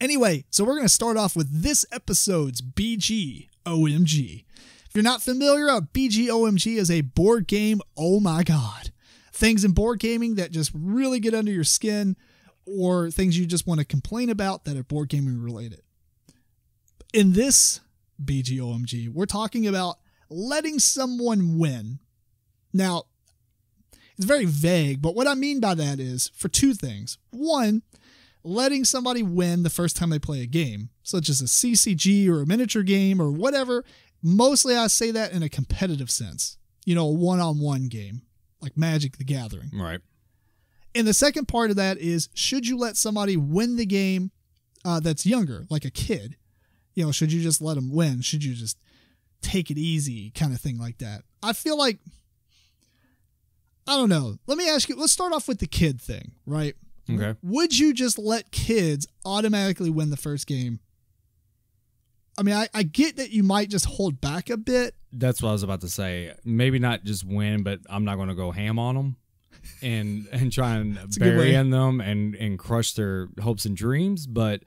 Anyway, so we're going to start off with this episode's BGOMG. If you're not familiar, BGOMG is a board game. Oh my God. Things in board gaming that just really get under your skin, or things you just want to complain about that are board gaming related. In this BGOMG, we're talking about letting someone win. Now, it's very vague, but what I mean by that is for two things. One, letting somebody win the first time they play a game, such as a CCG or a miniature game or whatever. Mostly I say that in a competitive sense, a one-on-one game like Magic the Gathering. Right. And the second part of that is, should you let somebody win the game that's younger, like a kid? Should you just let them win? Should you just take it easy, kind of thing like that? I feel like, I don't know. Let me ask you, let's start off with the kid thing, right? Okay. Would you just let kids automatically win the first game? I mean, I get that you might just hold back a bit. That's what I was about to say. Maybe not just win, but I'm not going to go ham on them and try and bury in them and crush their hopes and dreams. But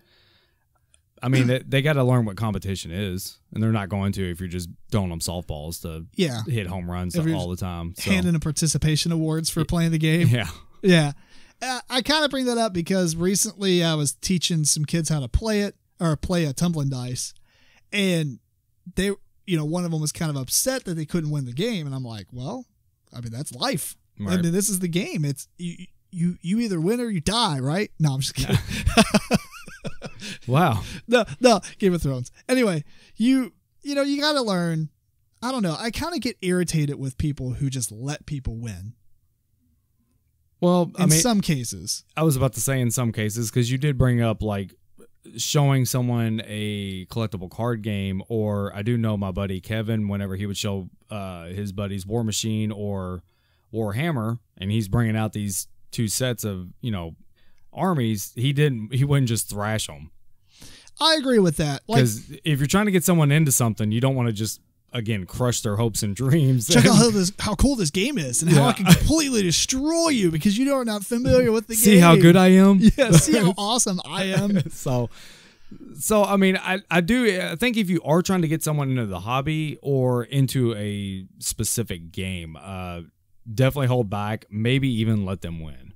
I mean, they got to learn what competition is, and they're not going to if you're just throwing them softballs to hit home runs all the time. So. Handing them participation awards for playing the game. Yeah. Yeah. I kind of bring that up because recently I was teaching some kids how to play a tumbling dice, and they, one of them was kind of upset that they couldn't win the game. And I'm like, well, I mean, that's life. Right. I mean, this is the game. It's you either win or you die, right? No, I'm just kidding. Wow. No, Game of Thrones. Anyway, you got to learn. I don't know. I kind of get irritated with people who just let people win. Well, in some cases. I was about to say in some cases, because you did bring up like showing someone a collectible card game, or I do know my buddy Kevin, whenever he would show his buddies War Machine or Warhammer, and he's bringing out these two sets of, armies, he wouldn't just thrash them. I agree with that. Because if you're trying to get someone into something, you don't want to just, again, crush their hopes and dreams. Check out how cool this game is and how I can completely destroy you because you are not familiar with the game. See how good I am? Yeah, see how awesome I am. So I mean, I think if you are trying to get someone into the hobby or into a specific game, definitely hold back, maybe even let them win.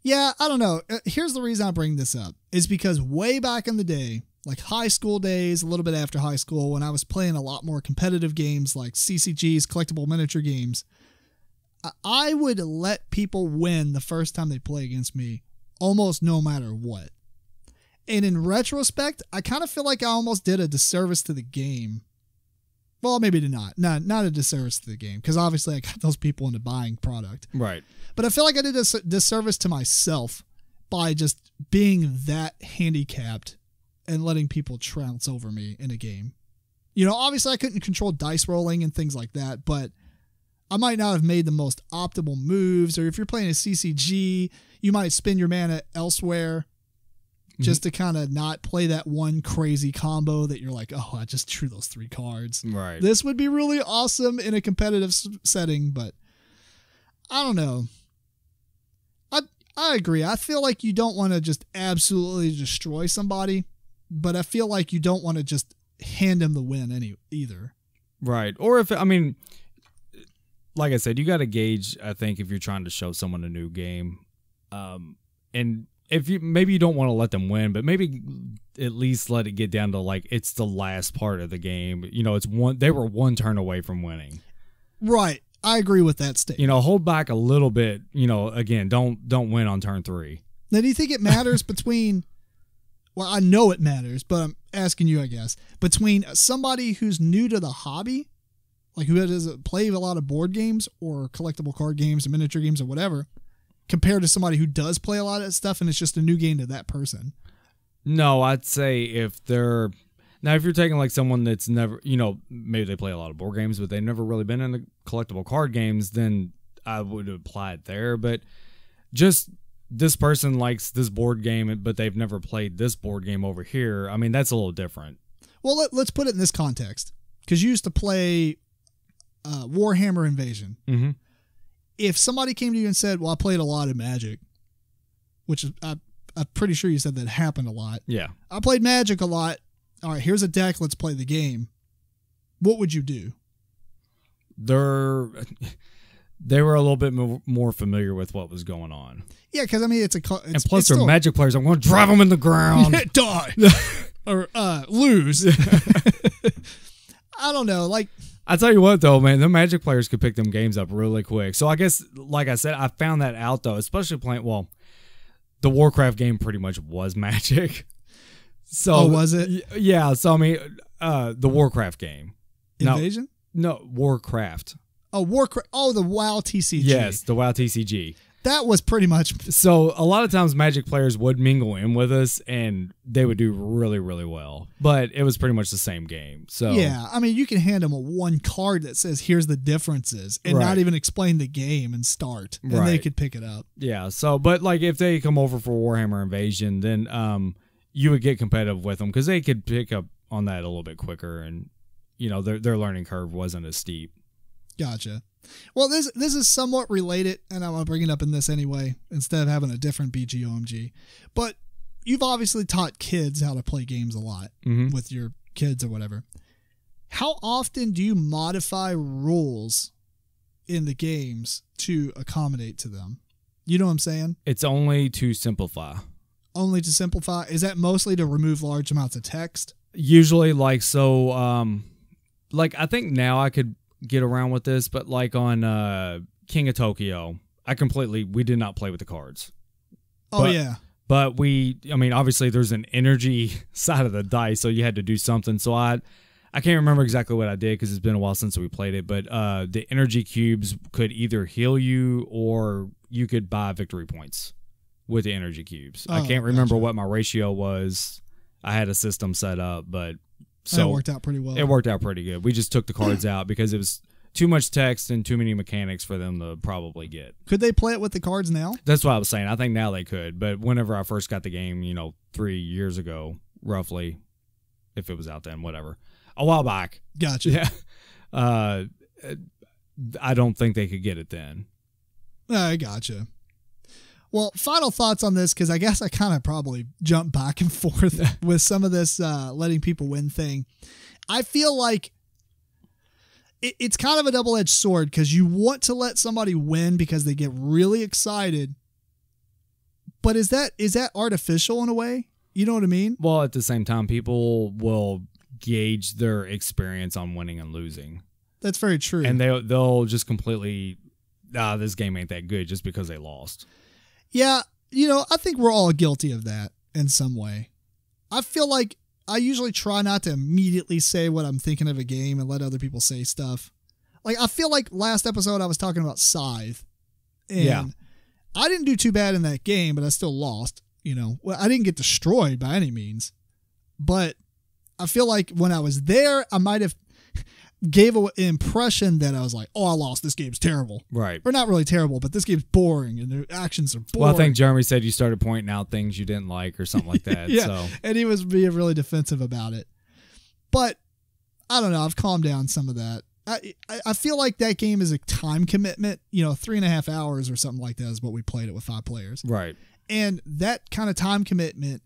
Yeah, I don't know. Here's the reason I bring this up is because way back in the day, like high school days, a little bit after high school, when I was playing a lot more competitive games like CCGs, collectible miniature games, I would let people win the first time they play against me, almost no matter what. And in retrospect, I kind of feel like I almost did a disservice to the game. Well, maybe not. Not a disservice to the game, because obviously I got those people into buying product. Right. But I feel like I did a disservice to myself by just being that handicapped and letting people trounce over me in a game. Obviously I couldn't control dice rolling and things like that, but I might not have made the most optimal moves. Or if you're playing a CCG, you might spin your mana elsewhere just to kind of not play that one crazy combo that you're like, oh, I just drew those 3 cards. Right. This would be really awesome in a competitive setting, but I don't know. I agree. I feel like you don't want to just absolutely destroy somebody, but I feel like you don't want to just hand them the win either. Right. Or like I said, you got to gauge, I think, if you're trying to show someone a new game. And if maybe you don't want to let them win, but maybe at least let it get down to like, it's the last part of the game. They were one turn away from winning. Right. I agree with that statement. Hold back a little bit. Again, don't win on turn 3. Now, do you think it matters between? Well, I know it matters, but I'm asking you, I guess, between somebody who's new to the hobby, like who doesn't play a lot of board games or collectible card games or miniature games or whatever, compared to somebody who does play a lot of that stuff and it's just a new game to that person. No, I'd say if you're taking like someone that's never, maybe they play a lot of board games, but they've never really been into collectible card games, then I would apply it there. But just this person likes this board game, but they've never played this board game over here. I mean, that's a little different. Well, let's put it in this context, because you used to play Warhammer Invasion. Mm-hmm. If somebody came to you and said, well, I played a lot of Magic, which is, I'm pretty sure you said that happened a lot. Yeah. I played Magic a lot. All right, here's a deck. Let's play the game. What would you do? They were a little bit more familiar with what was going on. Yeah, because I mean, and plus they're Magic players. I'm going to drive them in the ground. Die. Or lose. I don't know. Like, I tell you what, though, man, the Magic players could pick them games up really quick. So I guess, like I said, I found that out, though, especially playing, well, the Warcraft game pretty much was Magic. So was it? Yeah. So, I mean, the Warcraft game. Invasion? No, Warcraft. Oh, Warcraft. Oh, the WoW TCG. Yes, the WoW TCG. That was pretty much. So a lot of times Magic players would mingle in with us and they would do really, really well. But it was pretty much the same game. So yeah, I mean, you can hand them a one card that says, here's the differences, and not even explain the game and start. And they could pick it up. Yeah. So, but like if they come over for Warhammer Invasion, then you would get competitive with them because they could pick up on that a little bit quicker. And, you know, their learning curve wasn't as steep. Gotcha. Well, this is somewhat related, and I'm going to bring it up in this anyway, instead of having a different BGOMG. But you've obviously taught kids how to play games a lot with your kids or whatever. How often do you modify rules in the games to accommodate to them? You know what I'm saying? It's only to simplify. Only to simplify? Is that mostly to remove large amounts of text? Usually, like, so, like, I think now I could get around with this, but like on King of Tokyo, we did not play with the cards. Oh, yeah. But I mean, obviously there's an energy side of the dice, so you had to do something. So I can't remember exactly what I did because it's been a while since we played it, but the energy cubes could either heal you or you could buy victory points with the energy cubes. I can't remember what my ratio was. I had a system set up, but so it worked out pretty well. It worked out pretty good. We just took the cards out because it was too much text and too many mechanics for them to probably get. Could they play it with the cards now? That's what I was saying. I think now they could, but whenever I first got the game, 3 years ago, roughly, if it was out then, whatever, a while back. Gotcha. Yeah. I don't think they could get it then. I gotcha. Well, final thoughts on this, because I guess I kind of probably jumped back and forth with some of this letting people win thing. I feel like it's kind of a double-edged sword because you want to let somebody win because they get really excited. But is that artificial in a way? You know what I mean? Well, at the same time, people will gauge their experience on winning and losing. That's very true. And they'll just completely, this game ain't that good just because they lost. Yeah, I think we're all guilty of that in some way. I feel like I usually try not to immediately say what I'm thinking of a game and let other people say stuff. Like, I feel like last episode I was talking about Scythe. And I didn't do too bad in that game, but I still lost. Well, I didn't get destroyed by any means. But I feel like when I was there, I might have gave an impression that I was like, oh, I lost. This game's terrible. Right. Or not really terrible, but this game's boring and the actions are boring. Well, I think Jeremy said you started pointing out things you didn't like or something like that. Yeah, so. And he was being really defensive about it. But I don't know. I've calmed down some of that. I feel like that game is a time commitment. 3.5 hours or something like that is what we played it with 5 players. Right. And that kind of time commitment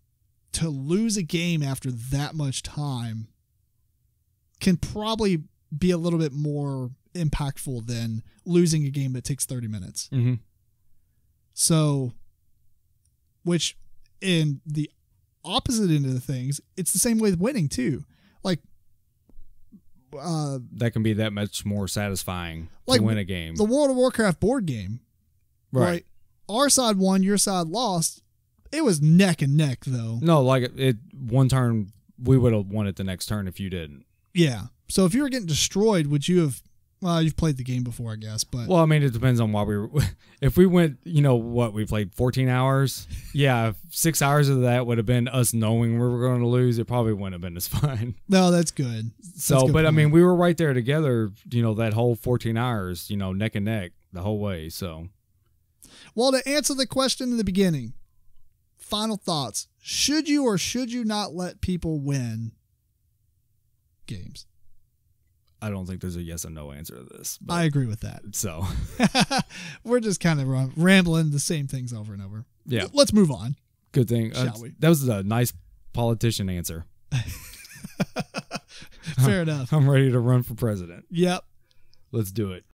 to lose a game after that much time can probably be a little bit more impactful than losing a game that takes 30 minutes. Mm-hmm. So, which in the opposite end of the things, it's the same way with winning too. Like, that can be that much more satisfying to win a game. The World of Warcraft board game, right? Our side won, your side lost. It was neck and neck though. No, like one turn, we would have won it the next turn if you didn't. Yeah. So if you were getting destroyed, would you have? Well, you've played the game before, I guess. But well, I mean, it depends on why we were. If we went, we played 14 hours. Yeah, 6 hours of that would have been us knowing we were going to lose. It probably wouldn't have been as fine. No, that's good. So, but I mean, we were right there together. That whole 14 hours. Neck and neck the whole way. So, well, to answer the question in the beginning, final thoughts: should you or should you not let people win games? I don't think there's a yes and no answer to this. I agree with that. So we're just kind of rambling the same things over and over. Yeah. Let's move on. Good thing. Shall we? That was a nice politician answer. Fair enough. I'm ready to run for president. Yep. Let's do it.